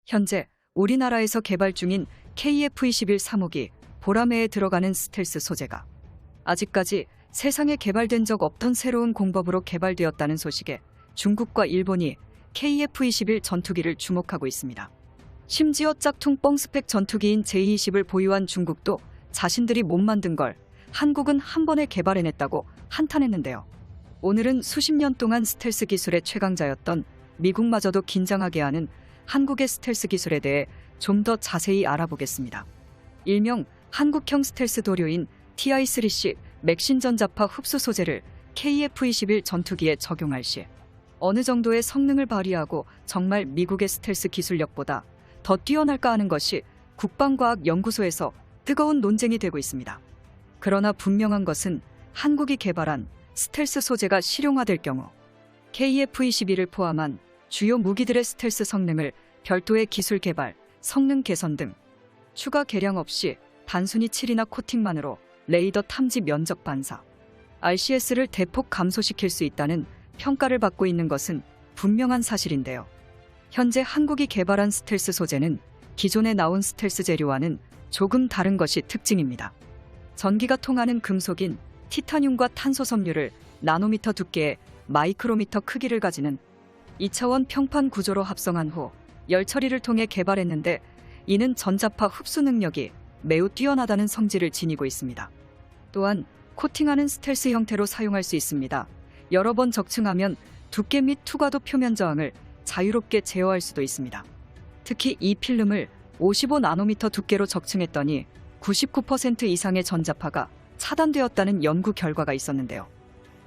현재 우리나라에서 개발 중인 KF-21 3호기 보라매에 들어가는 스텔스 소재가 아직까지 세상에 개발된 적 없던 새로운 공법으로 개발되었다는 소식에 중국과 일본이 KF-21 전투기를 주목하고 있습니다. 심지어 짝퉁 뻥스펙 전투기인 J-20을 보유한 중국도 자신들이 못 만든 걸 한국은 한 번에 개발해냈다고 한탄했는데요. 오늘은 수십 년 동안 스텔스 기술의 최강자였던 미국마저도 긴장하게 하는 한국의 스텔스 기술에 대해 좀 더 자세히 알아보겠습니다. 일명 한국형 스텔스 도료인 TI-3C 맥신 전자파 흡수 소재를 KF-21 전투기에 적용할 시 어느 정도의 성능을 발휘하고 정말 미국의 스텔스 기술력보다 더 뛰어날까 하는 것이 국방과학연구소에서 뜨거운 논쟁이 되고 있습니다. 그러나 분명한 것은 한국이 개발한 스텔스 소재가 실용화될 경우 KF-21을 포함한 주요 무기들의 스텔스 성능을 별도의 기술 개발, 성능 개선 등 추가 개량 없이 단순히 칠이나 코팅만으로 레이더 탐지 면적 반사, RCS를 대폭 감소시킬 수 있다는 평가를 받고 있는 것은 분명한 사실인데요. 현재 한국이 개발한 스텔스 소재는 기존에 나온 스텔스 재료와는 조금 다른 것이 특징입니다. 전기가 통하는 금속인 티타늄과 탄소 섬유를 나노미터 두께의 마이크로미터 크기를 가지는 2차원 평판 구조로 합성한 후 열 처리를 통해 개발했는데 이는 전자파 흡수 능력이 매우 뛰어나다는 성질을 지니고 있습니다. 또한 코팅하는 스텔스 형태로 사용할 수 있습니다. 여러 번 적층하면 두께 및 투과도 표면 저항을 자유롭게 제어할 수도 있습니다. 특히 이 필름을 55나노미터 두께로 적층했더니 99% 이상의 전자파가 차단되었다는 연구 결과가 있었는데요.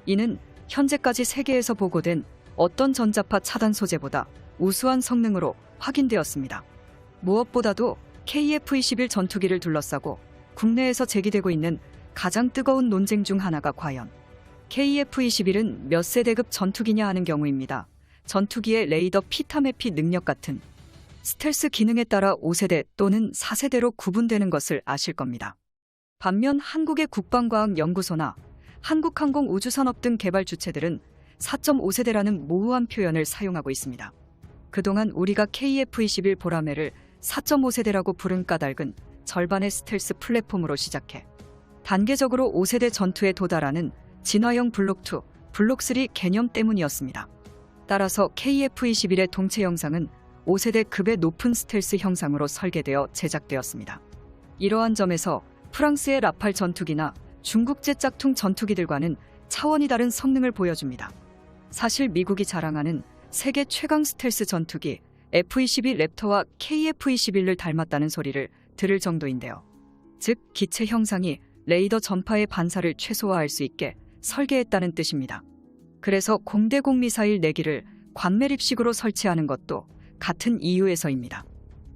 이는 현재까지 세계에서 보고된 어떤 전자파 차단 소재보다 우수한 성능으로 확인되었습니다. 무엇보다도 KF-21 전투기를 둘러싸고 국내에서 제기되고 있는 가장 뜨거운 논쟁 중 하나가 과연 KF-21은 몇 세대급 전투기냐 하는 경우입니다. 전투기의 레이더 피타메피 능력 같은 스텔스 기능에 따라 5세대 또는 4세대로 구분되는 것을 아실 겁니다. 반면 한국의 국방과학연구소나 한국항공우주산업 등 개발 주체들은 4.5세대라는 모호한 표현을 사용하고 있습니다. 그동안 우리가 KF-21 보라매를 4.5세대라고 부른 까닭은 절반의 스텔스 플랫폼으로 시작해 단계적으로 5세대 전투에 도달하는 진화형 블록2, 블록3 개념 때문이었습니다. 따라서 KF-21의 동체 형상은 5세대 급의 높은 스텔스 형상으로 설계되어 제작되었습니다. 이러한 점에서 프랑스의 라팔 전투기나 중국제 짝퉁 전투기들과는 차원이 다른 성능을 보여줍니다. 사실 미국이 자랑하는 세계 최강 스텔스 전투기 F-22 랩터와 KF-21을 닮았다는 소리를 들을 정도인데요. 즉 기체 형상이 레이더 전파의 반사를 최소화할 수 있게 설계했다는 뜻입니다. 그래서 공대공 미사일 4기를 관매립식으로 설치하는 것도 같은 이유에서입니다.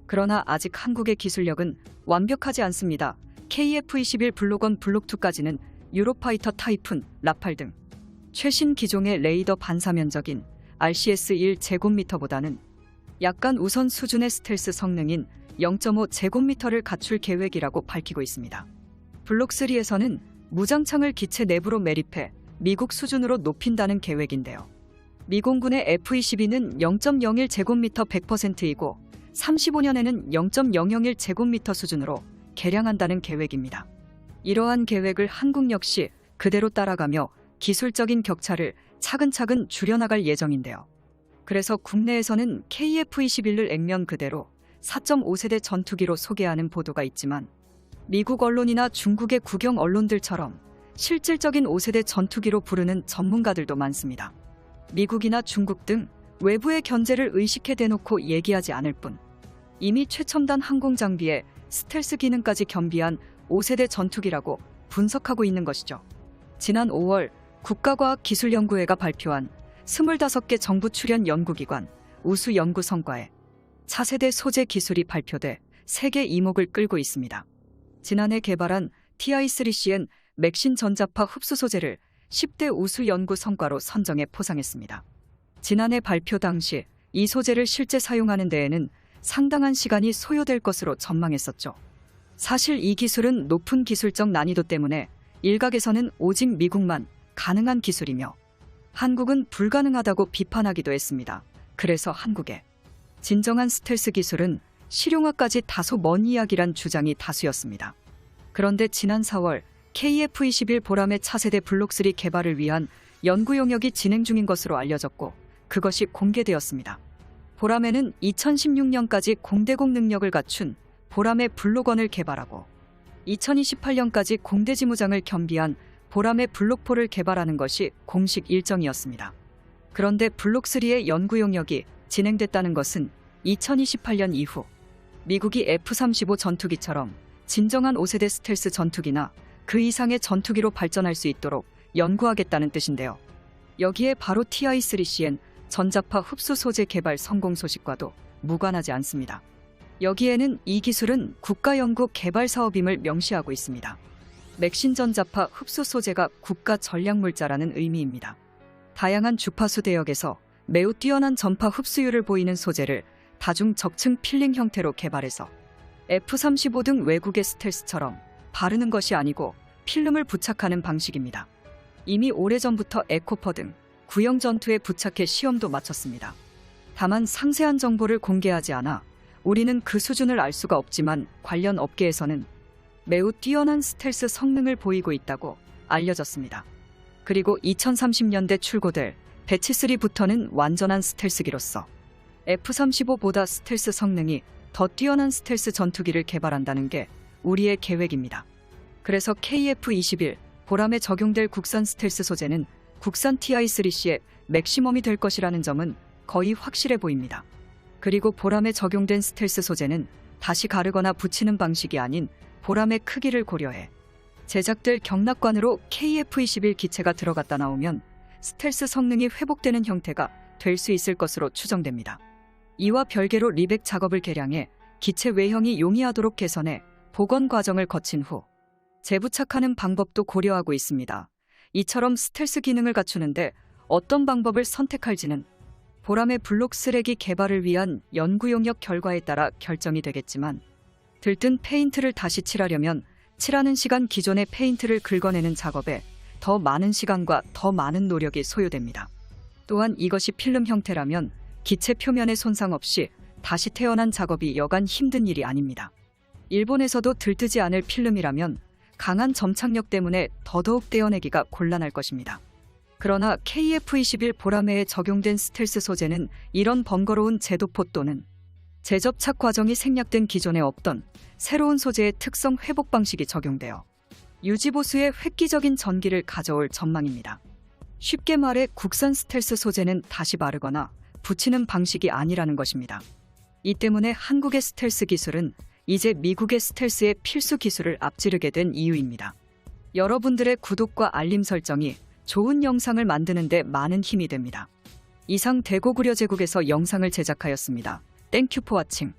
그러나 아직 한국의 기술력은 완벽하지 않습니다. KF-21 블록 1, 블록 2까지는 유로파이터 타이푼, 라팔 등 최신 기종의 레이더 반사 면적인 RCS 1제곱미터보다는 약간 우선 수준의 스텔스 성능인 0.5제곱미터를 갖출 계획이라고 밝히고 있습니다. 블록 3에서는 무장창을 기체 내부로 매립해 미국 수준으로 높인다는 계획인데요. 미공군의 F-22는 0.01제곱미터 100%이고 35년에는 0.001제곱미터 수준으로 개량한다는 계획입니다. 이러한 계획을 한국 역시 그대로 따라가며 기술적인 격차를 차근차근 줄여나갈 예정인데요. 그래서 국내에서는 KF-21을 액면 그대로 4.5세대 전투기로 소개하는 보도가 있지만 미국 언론이나 중국의 국영 언론들처럼 실질적인 5세대 전투기로 부르는 전문가들도 많습니다. 미국이나 중국 등 외부의 견제를 의식해 대놓고 얘기하지 않을 뿐 이미 최첨단 항공 장비에 스텔스 기능까지 겸비한 5세대 전투기라고 분석하고 있는 것이죠. 지난 5월 국가과학기술연구회가 발표한 25개 정부 출연 연구기관 우수 연구 성과에 차세대 소재 기술이 발표돼 세계 이목을 끌고 있습니다. 지난해 개발한 TI-3C는 맥신 전자파 흡수 소재를 10대 우수 연구 성과로 선정해 포상했습니다. 지난해 발표 당시 이 소재를 실제 사용하는 데에는 상당한 시간이 소요될 것으로 전망했었죠. 사실 이 기술은 높은 기술적 난이도 때문에 일각에서는 오직 미국만 가능한 기술이며 한국은 불가능하다고 비판하기도 했습니다. 그래서 한국에 진정한 스텔스 기술은 실용화까지 다소 먼 이야기란 주장이 다수였습니다. 그런데 지난 4월 KF-21 보람의 차세대 블록3 개발을 위한 연구 용역이 진행 중인 것으로 알려졌고 그것이 공개되었습니다. 보람에는 2016년까지 공대공 능력을 갖춘 보람의 블록1을 개발하고 2028년까지 공대지무장을 겸비한 보람의 블록4를 개발하는 것이 공식 일정이었습니다. 그런데 블록3의 연구 용역이 진행됐다는 것은 2028년 이후 미국이 F-35 전투기처럼 진정한 5세대 스텔스 전투기나 그 이상의 전투기로 발전할 수 있도록 연구하겠다는 뜻인데요. 여기에 바로 TI-3CN 전자파 흡수 소재 개발 성공 소식과도 무관하지 않습니다. 여기에는 이 기술은 국가연구 개발 사업임을 명시하고 있습니다. 맥신 전자파 흡수 소재가 국가 전략물자라는 의미입니다. 다양한 주파수 대역에서 매우 뛰어난 전파 흡수율을 보이는 소재를 다중 적층 필링 형태로 개발해서 F-35 등 외국의 스텔스처럼 바르는 것이 아니고 필름을 부착하는 방식입니다. 이미 오래전부터 에코퍼 등 구형 전투에 부착해 시험도 마쳤습니다. 다만 상세한 정보를 공개하지 않아 우리는 그 수준을 알 수가 없지만 관련 업계에서는 매우 뛰어난 스텔스 성능을 보이고 있다고 알려졌습니다. 그리고 2030년대 출고될 배치3부터는 완전한 스텔스기로서 F-35보다 스텔스 성능이 더 뛰어난 스텔스 전투기를 개발한다는 게 우리의 계획입니다. 그래서 KF-21 보람에 적용될 국산 스텔스 소재는 국산 TI-3C의 맥시멈이 될 것이라는 점은 거의 확실해 보입니다. 그리고 보람에 적용된 스텔스 소재는 다시 가르거나 붙이는 방식이 아닌 보람의 크기를 고려해 제작될 경납관으로 KF-21 기체가 들어갔다 나오면 스텔스 성능이 회복되는 형태가 될 수 있을 것으로 추정됩니다. 이와 별개로 리백 작업을 개량해 기체 외형이 용이하도록 개선해 복원 과정을 거친 후 재부착하는 방법도 고려하고 있습니다. 이처럼 스텔스 기능을 갖추는데 어떤 방법을 선택할지는 보람의 블록3 개발을 위한 연구 용역 결과에 따라 결정이 되겠지만 들뜬 페인트를 다시 칠하려면 칠하는 시간 기존의 페인트를 긁어내는 작업에 더 많은 시간과 더 많은 노력이 소요됩니다. 또한 이것이 필름 형태라면 기체 표면에 손상 없이 다시 태어난 작업이 여간 힘든 일이 아닙니다. 일본에서도 들뜨지 않을 필름이라면 강한 점착력 때문에 더더욱 떼어내기가 곤란할 것입니다. 그러나 KF-21 보람에에 적용된 스텔스 소재는 이런 번거로운 재도포 또는 재접착 과정이 생략된 기존에 없던 새로운 소재의 특성 회복 방식이 적용되어 유지보수의 획기적인 전기를 가져올 전망입니다. 쉽게 말해 국산 스텔스 소재는 다시 바르거나 붙이는 방식이 아니라는 것입니다. 이 때문에 한국의 스텔스 기술은 이제 미국의 스텔스의 필수 기술을 앞지르게 된 이유입니다. 여러분들의 구독과 알림 설정이 좋은 영상을 만드는 데 많은 힘이 됩니다. 이상 대고구려 제국에서 영상을 제작하였습니다. 땡큐 포 와칭.